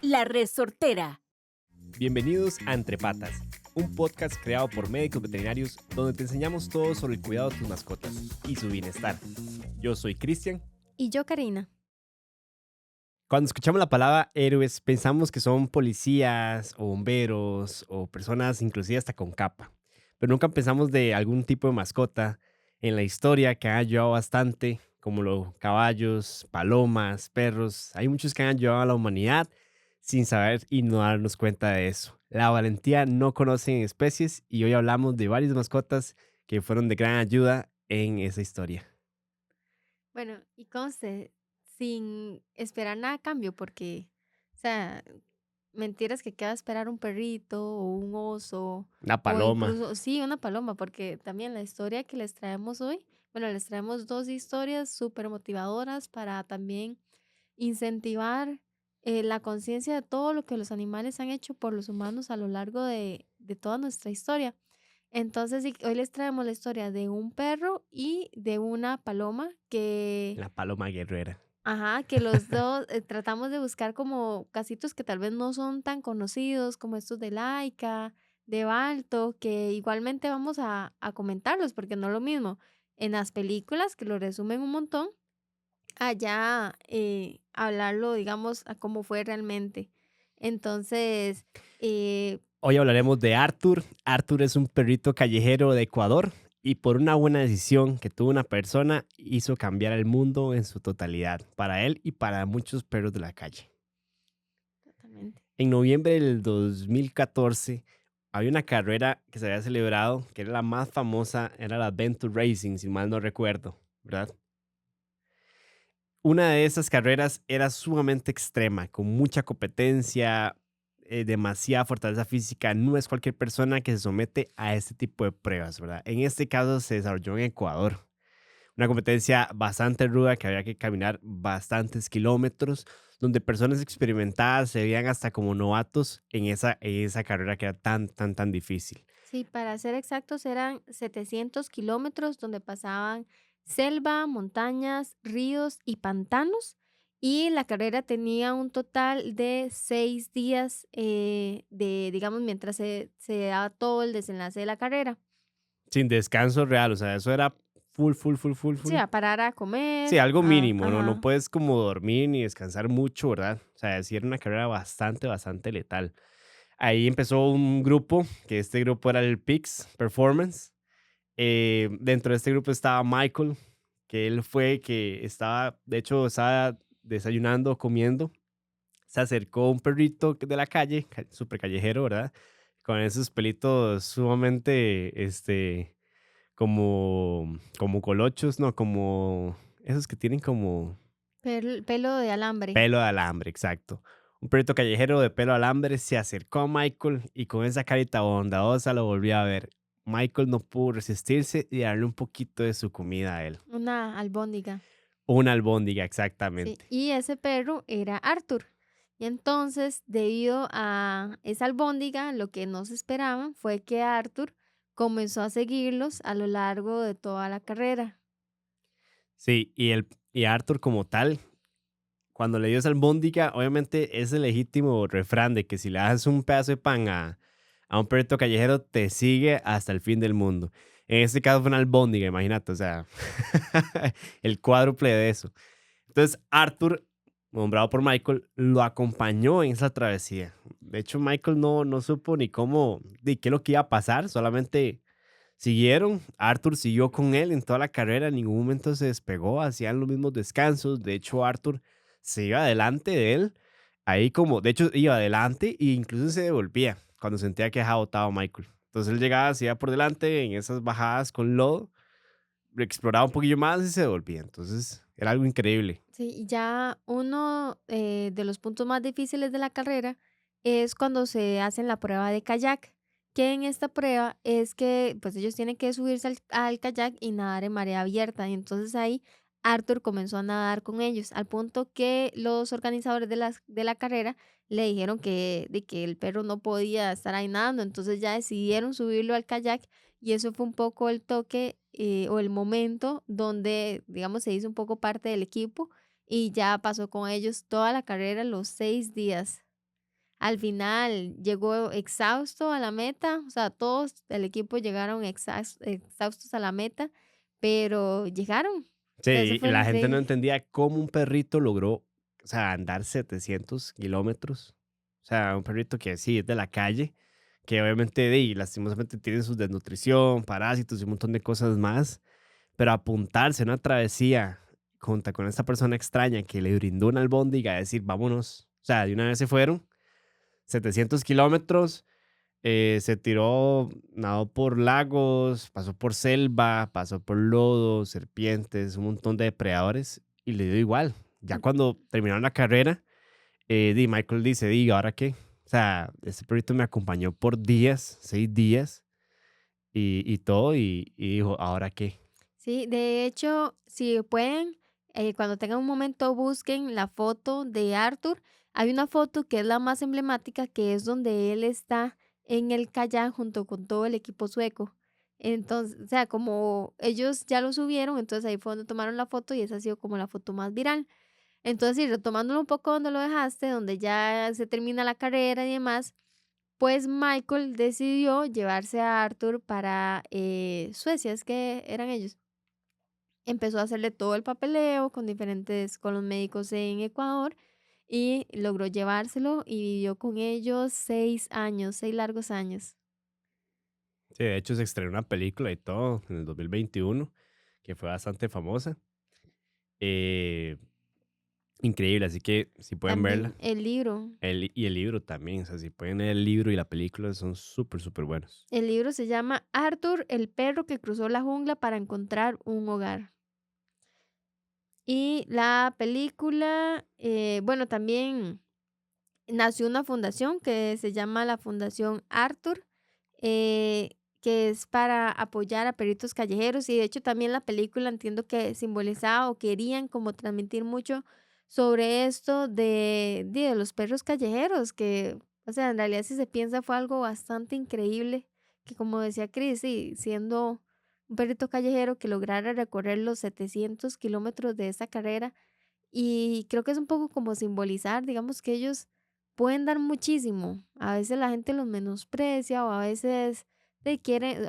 La Resortera. Bienvenidos a Entre Patas, un podcast creado por médicos veterinarios donde te enseñamos todo sobre el cuidado de tus mascotas y su bienestar. Yo soy Cristian. Y yo, Karina. Cuando escuchamos la palabra héroes, pensamos que son policías o bomberos o personas inclusive hasta con capa. Pero nunca pensamos de algún tipo de mascota en la historia que han ayudado bastante, como los caballos, palomas, perros. Hay muchos que han ayudado a la humanidad sin saber y no darnos cuenta de eso. La valentía no conoce especies y hoy hablamos de varias mascotas que fueron de gran ayuda en esa historia. Bueno, y conste, sin esperar nada a cambio, porque, o sea, mentiras que queda esperar un perrito o un oso, La o paloma. incluso, sí, una paloma, porque también la historia que les traemos hoy, bueno, les traemos dos historias súper motivadoras para también incentivar la conciencia de todo lo que los animales han hecho por los humanos a lo largo de toda nuestra historia. Entonces, sí, hoy les traemos la historia de un perro y de una paloma que, La paloma guerrera. ajá, que los dos tratamos de buscar como casitos que tal vez no son tan conocidos como estos de Laika, de Balto, que igualmente vamos a comentarlos porque no es lo mismo en las películas que lo resumen un montón, allá hablarlo, digamos, a cómo fue realmente. Entonces, eh, Hoy hablaremos de Arthur. Arthur es un perrito callejero de Ecuador y por una buena decisión que tuvo una persona hizo cambiar el mundo en su totalidad, para él y para muchos perros de la calle. totalmente. En noviembre del 2014 había una carrera que se había celebrado, que era la más famosa, era la Adventure Racing, si mal no recuerdo, ¿verdad? Una de esas carreras era sumamente extrema, con mucha competencia, demasiada fortaleza física. No es cualquier persona que se somete a este tipo de pruebas, ¿verdad? En este caso se desarrolló en Ecuador. Una competencia bastante ruda que había que caminar bastantes kilómetros, donde personas experimentadas se veían hasta como novatos en esa carrera que era tan difícil. Sí, para ser exactos eran 700 kilómetros donde pasaban selva, montañas, ríos y pantanos. Y la carrera tenía un total de 6 días digamos, mientras se daba todo el desenlace de la carrera. Sin descanso real, o sea, eso era Sí, full. a parar a Sí, comer, algo mínimo, ¿no? No ajá. puedes como dormir ni descansar mucho, ¿verdad? O sea, sí era una carrera bastante letal. Ahí empezó un grupo, que este grupo era el Pix Performance. Dentro de este grupo estaba Michael, que él fue que estaba, de hecho, estaba desayunando, comiendo. Se acercó un perrito de la calle, súper callejero, ¿verdad? Con esos pelitos sumamente, como colochos, ¿no? Como esos que tienen como Pelo de alambre. pelo de alambre, exacto. Un perrito callejero de pelo de alambre se acercó a Michael y con esa carita bondadosa lo volvió a ver. Michael no pudo resistirse y darle un poquito de su comida a él. Una albóndiga. Una albóndiga, Sí, exactamente. y ese perro era Arthur. Y entonces, debido a esa albóndiga, lo que no se esperaban fue que Arthur comenzó a seguirlos a lo largo de toda la carrera. Sí, y Arthur como tal, cuando le dio esa albóndiga, obviamente es el legítimo refrán de que si le das un pedazo de pan a un perrito callejero, te sigue hasta el fin del mundo. En este caso fue una albóndiga, imagínate, o sea, el cuádruple de eso. Entonces Arthur, nombrado por Michael, lo acompañó en esa travesía. De hecho, Michael no supo ni cómo, ni qué es lo que iba a pasar, solamente siguieron. Arthur siguió con él en toda la carrera, en ningún momento se despegó, hacían los mismos descansos. De hecho, Arthur se iba adelante de él, ahí como, de hecho, iba adelante e incluso se devolvía cuando sentía que dejaba botado a Michael. Entonces él llegaba, se iba por delante en esas bajadas con lodo, exploraba un poquillo más y se devolvía. Entonces era algo increíble. Sí, y ya uno de los puntos más difíciles de la carrera es cuando se hacen la prueba de kayak, que en esta prueba es que pues ellos tienen que subirse al kayak y nadar en marea abierta. Y entonces ahí Arthur comenzó a nadar con ellos, al punto que los organizadores de la carrera le dijeron de que el perro no podía estar ahí nadando, entonces ya decidieron subirlo al kayak y eso fue un poco el toque o el momento donde, digamos, se hizo un poco parte del equipo y ya pasó con ellos toda la carrera, los 6 días. Al final llegó exhausto a la meta, o sea, todos el equipo llegaron exhaustos a la meta, pero llegaron. O sea, eso Sí, y fue lo la gente no increíble. entendía cómo un perrito logró, o sea, andar 700 kilómetros. O sea, un perrito que sí es de la calle, que obviamente, y lastimosamente tiene sus desnutrición, parásitos y un montón de cosas más, pero apuntarse a una travesía junto con esta persona extraña que le brindó una albóndiga, decir, vámonos. O sea, de una vez se fueron 700 kilómetros, se tiró, nadó por lagos, pasó por selva, pasó por lodo, serpientes, un montón de depredadores y le dio igual. Ya Mm, cuando terminaron la carrera, Michael dice, ¿y ahora qué? O sea, este perrito me acompañó por días, 6 días y todo y dijo, ¿ahora qué? Sí, de hecho, si pueden, cuando tengan un momento, busquen la foto de Arthur. Hay una foto que es la más emblemática, que es donde él está en el kayak junto con todo el equipo sueco. Entonces, o sea, como ellos ya lo subieron, entonces ahí fue donde tomaron la foto y esa ha sido como la foto más viral. Entonces, y retomándolo un poco donde lo dejaste, donde ya se termina la carrera y demás, pues Michael decidió llevarse a Arthur para Suecia, es que eran ellos. Empezó a hacerle todo el papeleo con los médicos en Ecuador y logró llevárselo y vivió con ellos 6 años, 6 largos años. Sí, de hecho se estrenó una película y todo en el 2021 que fue bastante famosa. Eh, Increíble, así que si pueden También verla. el libro. Y el libro también, o sea, si pueden leer el libro y la película son súper, súper buenos. El libro se llama Arthur, el perro que cruzó la jungla para encontrar un hogar. Y la película, bueno, también nació una fundación que se llama la Fundación Arthur, que es para apoyar a perritos callejeros. Y de hecho también la película entiendo que simbolizaba o querían como transmitir mucho sobre esto de los perros callejeros, que, o sea, en realidad si se piensa fue algo bastante increíble, que como decía Chris, sí, siendo un perrito callejero que lograra recorrer los 700 kilómetros de esa carrera y creo que es un poco como simbolizar, digamos, que ellos pueden dar muchísimo. A veces la gente los menosprecia o a veces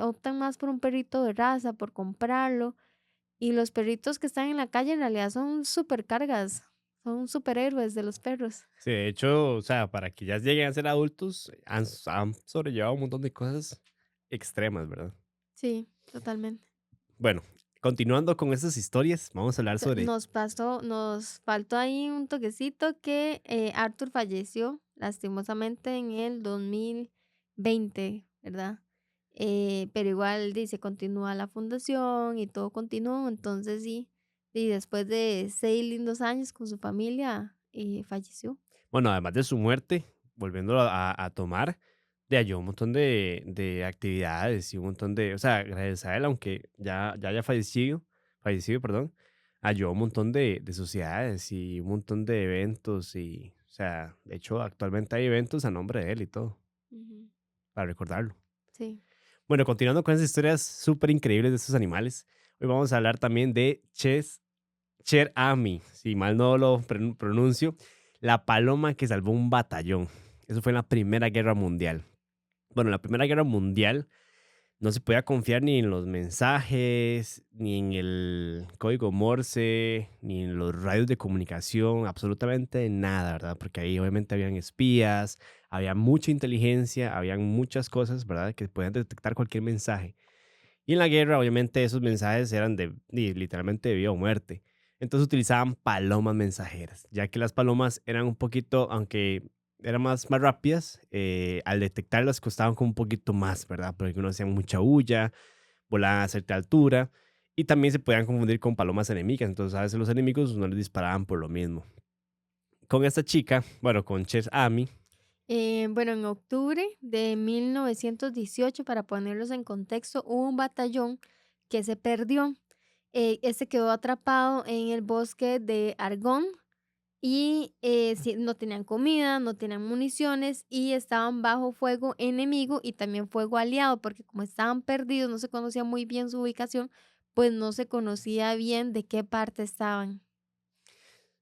optan más por un perrito de raza, por comprarlo. Y los perritos que están en la calle en realidad son supercargas, son superhéroes de los perros. Sí, de hecho, o sea, para que ya lleguen a ser adultos, han sobrellevado un montón de cosas extremas, ¿verdad? Sí, totalmente. Bueno, continuando con estas historias, vamos a hablar sobre... Nos faltó ahí un toquecito que Arthur falleció lastimosamente en el 2020, ¿verdad? Pero igual dice, continúa la fundación y todo continuó, entonces sí, y después de 6 lindos años con su familia, falleció. Bueno, además de su muerte, volviendo a tomar, de halló un montón de actividades y un montón de, o sea, gracias a él, aunque ya haya fallecido, perdón, halló un montón de sociedades y un montón de eventos y, o sea, de hecho, actualmente hay eventos a nombre de él y todo, Ujú. para recordarlo. Sí. Bueno, continuando con esas historias súper increíbles de estos animales, hoy vamos a hablar también de Cher Ami, si mal no lo pronuncio, la paloma que salvó un batallón. Eso fue en la Primera Guerra Mundial. Bueno, en la Primera Guerra Mundial no se podía confiar ni en los mensajes, ni en el código Morse, ni en los radios de comunicación, absolutamente nada, ¿verdad? Porque ahí obviamente habían espías, había mucha inteligencia, habían muchas cosas, ¿verdad? Que podían detectar cualquier mensaje. Y en la guerra, obviamente, esos mensajes eran literalmente de vida o muerte. Entonces utilizaban palomas mensajeras, ya que las palomas eran un poquito, aunque eran más rápidas, al detectarlas costaban como un poquito más, ¿verdad? Porque no hacían mucha bulla, volaban a cierta altura y también se podían confundir con palomas enemigas. Entonces a veces los enemigos no les disparaban por lo mismo. Con esta chica, bueno, con Ches Ami, Bueno, en octubre de 1918, para ponerlos en contexto, hubo un batallón que se perdió. Este quedó atrapado en el bosque de Argonne y no tenían comida, no tenían municiones y estaban bajo fuego enemigo y también fuego aliado, porque como estaban perdidos, no se conocía muy bien su ubicación, pues no se conocía bien de qué parte estaban.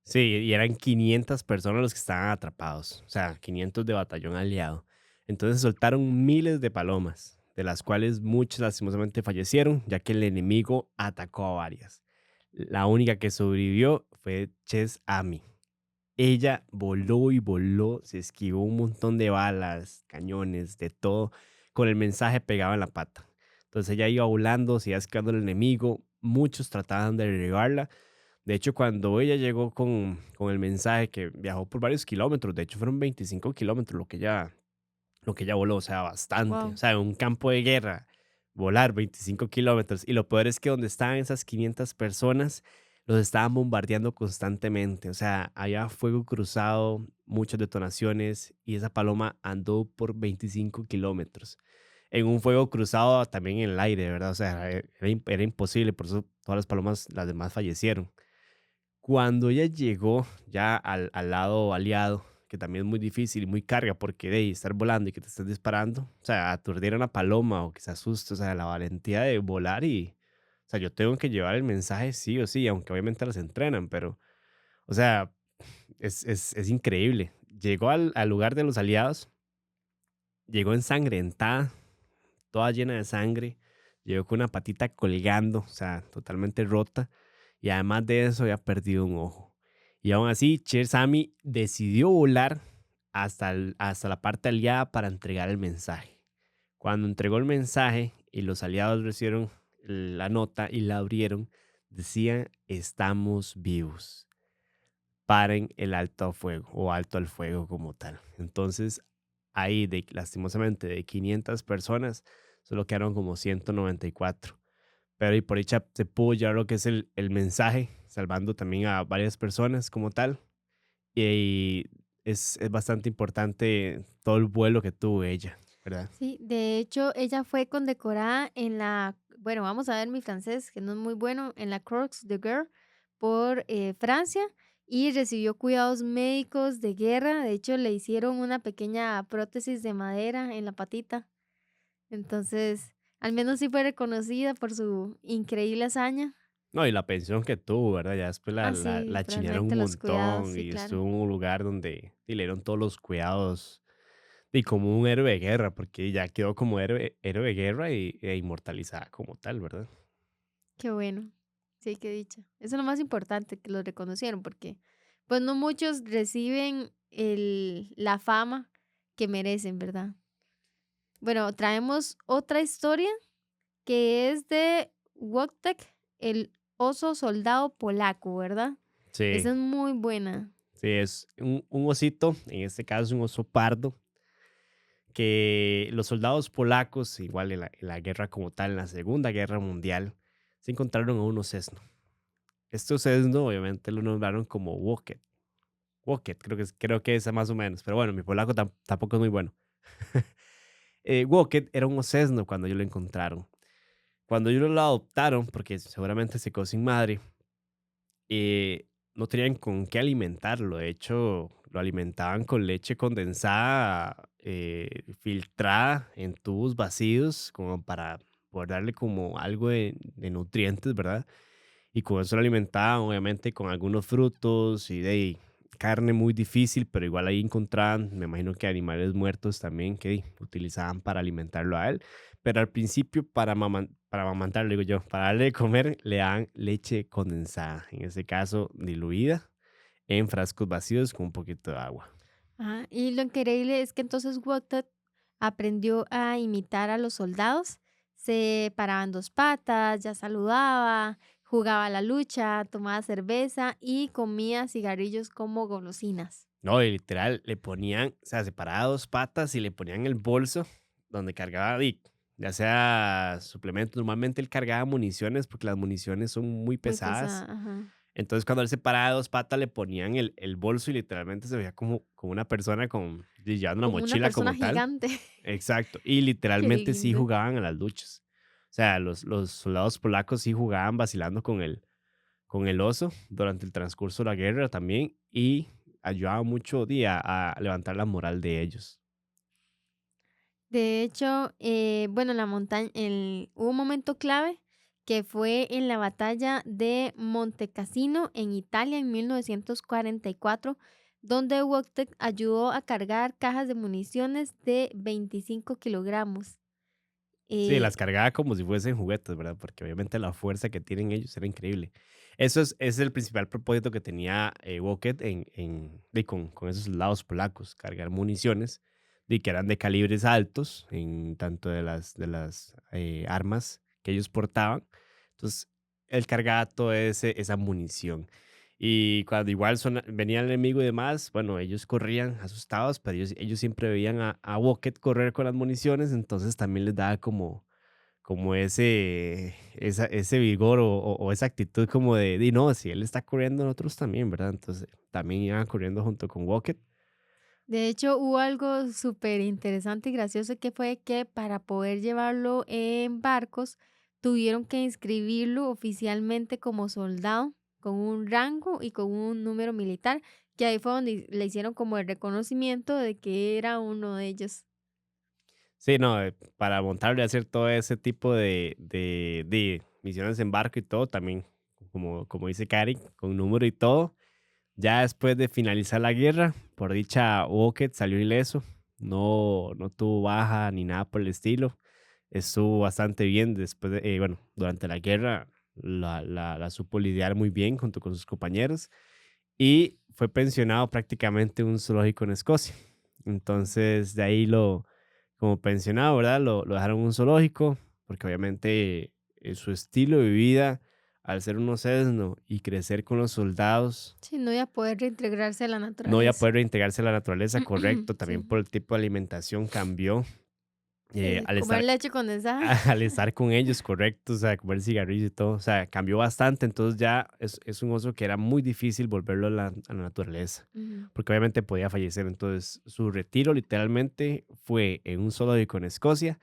Sí, y eran 500 personas los que estaban atrapados, o sea, 500 de batallón aliado. Entonces soltaron miles de palomas, de las cuales muchas lastimosamente fallecieron, ya que el enemigo atacó a varias. La única que sobrevivió fue Ches Ami. Ella voló y voló, se esquivó un montón de balas, cañones, de todo, con el mensaje pegado en la pata. Entonces ella iba volando, se iba esquivando al enemigo, muchos trataban de derribarla. De hecho, cuando ella llegó con el mensaje que viajó por varios kilómetros, de hecho fueron 25 kilómetros lo que ella voló, o sea, bastante. O Wow. sea, en un campo de guerra, volar 25 kilómetros. Y lo peor es que donde estaban esas 500 personas, los estaban bombardeando constantemente. O sea, había fuego cruzado, muchas detonaciones, y esa paloma andó por 25 kilómetros. En un fuego cruzado también en el aire, ¿verdad? O sea, era imposible, por eso todas las palomas, las demás fallecieron. Cuando ella llegó ya al lado aliado, que también es muy difícil y muy carga, porque de ahí estar volando y que te estés disparando, o sea, aturdir a una paloma o que se asuste, o sea, la valentía de volar y, o sea, yo tengo que llevar el mensaje sí o sí, aunque obviamente las entrenan, pero, o sea, es increíble. Llegó al lugar de los aliados, llegó ensangrentada, toda llena de sangre, llegó con una patita colgando, o sea, totalmente rota, y además de eso había perdido un ojo. Y aún así, Sami decidió volar hasta la parte aliada para entregar el mensaje. Cuando entregó el mensaje y los aliados recibieron la nota y la abrieron, decía, estamos vivos, paren el alto al fuego o alto al fuego como tal. Entonces, ahí lastimosamente de 500 personas, solo quedaron como 194. Pero y por dicha se pudo llevar lo que es el mensaje, salvando también a varias personas como tal. Y es bastante importante todo el vuelo que tuvo ella, ¿verdad? Sí, de hecho, ella fue condecorada en la, bueno, vamos a ver mi francés, que no es muy bueno, en la Croix de Guerre por Francia y recibió cuidados médicos de guerra. De hecho, le hicieron una pequeña prótesis de madera en la patita. Entonces, al menos sí fue reconocida por su increíble hazaña. No, y la pensión que tuvo, ¿verdad? Ya después Ah, sí, la chinearon realmente un los cuidados, montón sí, y claro. estuvo en un lugar donde y le dieron todos los cuidados y como un héroe de guerra, porque ya quedó como héroe de guerra e inmortalizada como tal, ¿verdad? Qué bueno. Sí, qué dicha. Eso es lo más importante, que lo reconocieron, porque pues no muchos reciben la fama que merecen, ¿verdad? Bueno, traemos otra historia que es de Wojtek, el oso soldado polaco, ¿verdad? Sí, Esa es muy buena. sí, es un osito, en este caso un oso pardo, que los soldados polacos, igual en la guerra como tal, en la Segunda Guerra Mundial, se encontraron a un osesno. Este osesno, obviamente, lo nombraron como Woket. Woket, creo que es más o menos, pero bueno, mi polaco tampoco es muy bueno. Woket era un osesno cuando ellos lo encontraron. Cuando ellos lo adoptaron, porque seguramente se quedó sin madre, no tenían con qué alimentarlo. De hecho, lo alimentaban con leche condensada, filtrada en tubos vacíos, como para poder darle como algo de nutrientes, ¿verdad? Y con eso lo alimentaban, obviamente, con algunos frutos y de carne muy difícil, pero igual ahí encontraban, me imagino que animales muertos también que utilizaban para alimentarlo a él. Pero al principio, para amamantarlo, digo yo, para darle de comer, le dan leche condensada, en este caso diluida en frascos vacíos con un poquito de agua. Ajá, y lo increíble es que entonces Wojtek aprendió a imitar a los soldados. Se paraba en dos patas, ya saludaba, jugaba a la lucha, tomaba cerveza y comía cigarrillos como golosinas. No, y literal, le ponían, o sea, separaba dos patas y le ponían el bolso donde cargaba, ya sea suplementos. Normalmente él cargaba municiones porque las municiones son muy Muy pesada, pesadas. ajá. Entonces, cuando él separaba dos patas, le ponían el bolso y literalmente se veía como una persona llevando una Como una mochila persona como tal. gigante. Exacto. Y Qué literalmente sí lindo. jugaban a las luchas. O sea, los soldados polacos sí jugaban vacilando con el oso durante el transcurso de la guerra también y ayudaba mucho a levantar la moral de ellos. De hecho, bueno, la montaña, hubo un momento clave que fue en la batalla de Montecassino en Italia en 1944, donde Wojtek ayudó a cargar cajas de municiones de 25 kilogramos. Sí, Eh, las cargaba como si fuesen juguetes, ¿verdad? Porque obviamente la fuerza que tienen ellos era increíble. Es el principal propósito que tenía Wocket con esos soldados polacos, cargar municiones y que eran de calibres altos en tanto de las armas que ellos portaban. Entonces, él cargaba toda esa munición. Y cuando igual venía el enemigo y demás, bueno, ellos corrían asustados, pero ellos siempre veían a Wocket correr con las municiones, entonces también les daba como ese vigor o esa actitud como de no, si él está corriendo, nosotros también, ¿verdad? Entonces también iban corriendo junto con Wocket. de hecho, hubo algo súper interesante y gracioso que fue que para poder llevarlo en barcos, tuvieron que inscribirlo oficialmente como soldado, con un rango y con un número militar, que ahí fue donde le hicieron como el reconocimiento de que era uno de ellos. Sí, no, para montarlo y hacer todo ese tipo de misiones en barco y todo, también, como dice Cari, con número y todo. Ya después de finalizar la guerra, por dicha, Wocket salió ileso, no tuvo baja ni nada por el estilo. Estuvo bastante bien después bueno, durante la guerra la supo lidiar muy bien junto con sus compañeros y fue pensionado prácticamente en un zoológico en Escocia. Entonces, de ahí como pensionado, ¿verdad? Lo dejaron en un zoológico porque obviamente su estilo de vida, al ser un osesno y crecer con los soldados, Sí, no iba a poder reintegrarse a la no iba a naturaleza. poder reintegrarse a la naturaleza, correcto. También Sí, por el tipo de alimentación cambió. sí, Al comer estar leche condensada. al estar con ellos, correcto, o sea, comer cigarrillos y todo, o sea, cambió bastante, entonces ya es un oso que era muy difícil volverlo a la naturaleza, Ujú. porque obviamente podía fallecer, entonces su retiro literalmente fue en un zoológico en Escocia,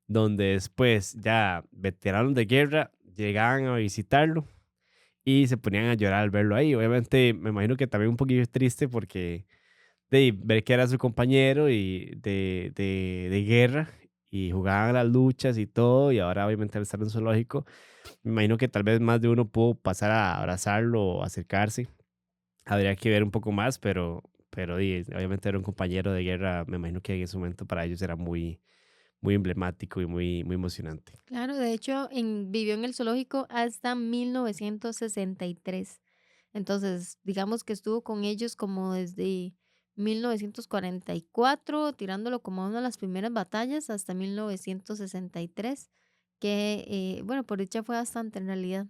donde después ya veteranos de guerra llegaban a visitarlo y se ponían a llorar al verlo ahí, obviamente me imagino que también un poquito triste porque de ver que era su compañero y de guerra y jugaban las luchas y todo, y ahora obviamente al estar en un zoológico, me imagino que tal vez más de uno pudo pasar a abrazarlo o acercarse. Habría que ver un poco más, pero obviamente era un compañero de guerra, me imagino que en ese momento para ellos era muy emblemático y muy emocionante. Claro, de hecho, vivió en el zoológico hasta 1963. Entonces, digamos que estuvo con ellos como desde 1944, tirándolo como a una de las primeras batallas, hasta 1963, que, bueno, por dicha fue bastante en realidad.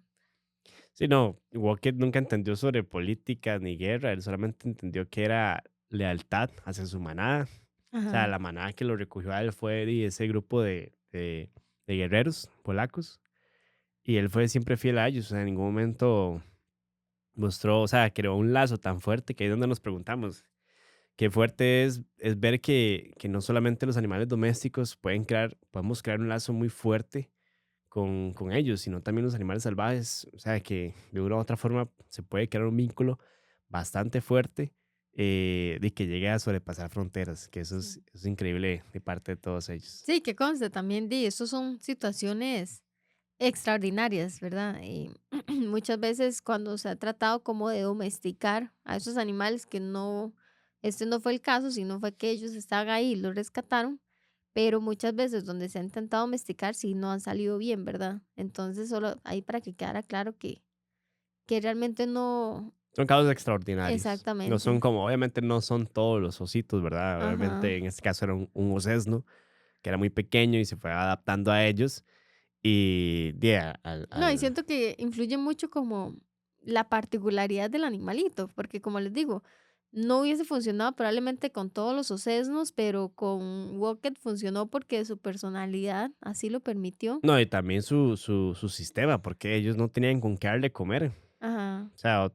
Sí, no, Walker nunca entendió sobre política ni guerra, él solamente entendió que era lealtad hacia su manada. O sea, Ajá. la manada que lo recogió a él fue ese grupo de guerreros polacos y él fue siempre fiel a ellos. O sea, en ningún momento mostró, o sea, creó un lazo tan fuerte que ahí es donde nos preguntamos qué fuerte es ver que no solamente los animales domésticos podemos crear un lazo muy fuerte con ellos, sino también los animales salvajes. O sea, que de una u otra forma se puede crear un vínculo bastante fuerte de que llegue a sobrepasar fronteras, que Sí. eso es increíble de parte de todos ellos. Sí, que conste también, di, estos son situaciones extraordinarias, ¿verdad? Muchas veces cuando se ha tratado como de domesticar a esos animales que no, este no fue el caso, sino fue que ellos estaban ahí y los rescataron, pero muchas veces donde se ha intentado domesticar sí no han salido bien, ¿verdad? Entonces solo ahí para que quedara claro que realmente no, Son casos extraordinarios. No son exactamente. como, obviamente no son todos los ositos, ¿verdad? Ajá. Obviamente en este caso era un osesno que era muy pequeño y se fue adaptando a ellos. Y No, y siento que influye mucho como la particularidad del animalito, porque como les digo, no hubiese funcionado probablemente con todos los ocesnos, pero con Wocket funcionó porque su personalidad así lo permitió. no, y también su sistema, porque ellos no tenían con qué darle de comer. Ajá, O sea,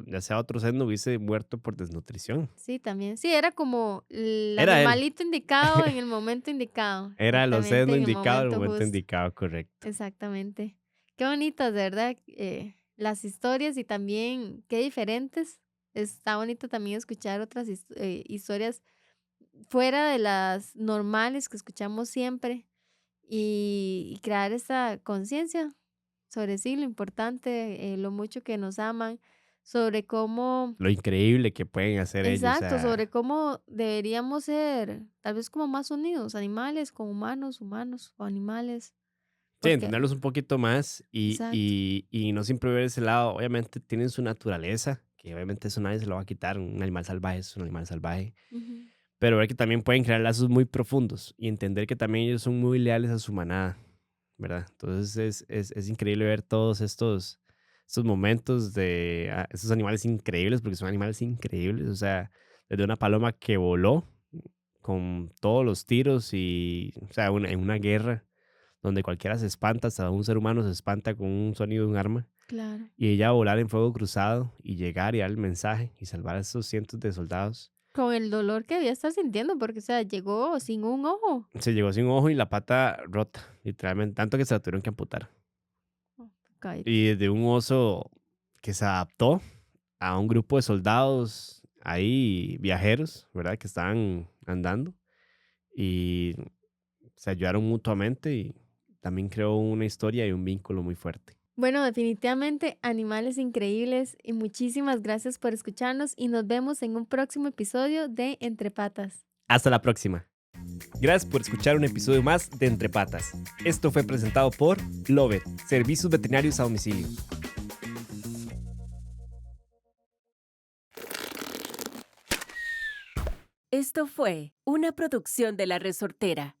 ya sea otro sesno hubiese muerto por desnutrición. sí, también. Sí, era como el Era él. animalito indicado en el momento indicado, Era el exactamente, océano en el indicado, el momento momento justo, indicado, correcto. exactamente. Qué bonitas, de verdad, las historias y también qué diferentes. Está bonito también escuchar otras historias fuera de las normales que escuchamos siempre y crear esa conciencia. sobre sí lo importante, lo mucho que nos aman, sobre cómo, Lo increíble que pueden hacer ellos, o exacto, sobre sea, cómo deberíamos ser tal vez como más unidos, animales con humanos, humanos o animales, sí, porque, entenderlos un poquito más exacto. y no siempre ver ese lado. Obviamente tienen su naturaleza, que obviamente eso nadie se lo va a quitar. Un animal salvaje es un animal salvaje. Ujú. Pero ver que también pueden crear lazos muy profundos y entender que también ellos son muy leales a su manada, ¿verdad? Entonces es increíble ver todos estos momentos de esos animales increíbles, porque son animales increíbles. O sea, desde una paloma que voló con todos los tiros y, o sea, en una guerra donde cualquiera se espanta, hasta un ser humano se espanta con un sonido de un arma, Claro. y ella volar en fuego cruzado y llegar y dar el mensaje y salvar a esos cientos de soldados. Con el dolor que debía estar sintiendo, porque, o sea, llegó sin un ojo. Se llegó sin ojo y la pata rota, literalmente, tanto que se la tuvieron que amputar. Oh, pecadito. Y desde un oso que se adaptó a un grupo de soldados ahí, viajeros, ¿verdad? Que estaban andando y se ayudaron mutuamente y también creó una historia y un vínculo muy fuerte. Bueno, definitivamente animales increíbles y muchísimas gracias por escucharnos y nos vemos en un próximo episodio de Entre Patas. Hasta la próxima. Gracias por escuchar un episodio más de Entre Patas. Esto fue presentado por Lovet, Servicios Veterinarios a Domicilio. Esto fue una producción de La Resortera.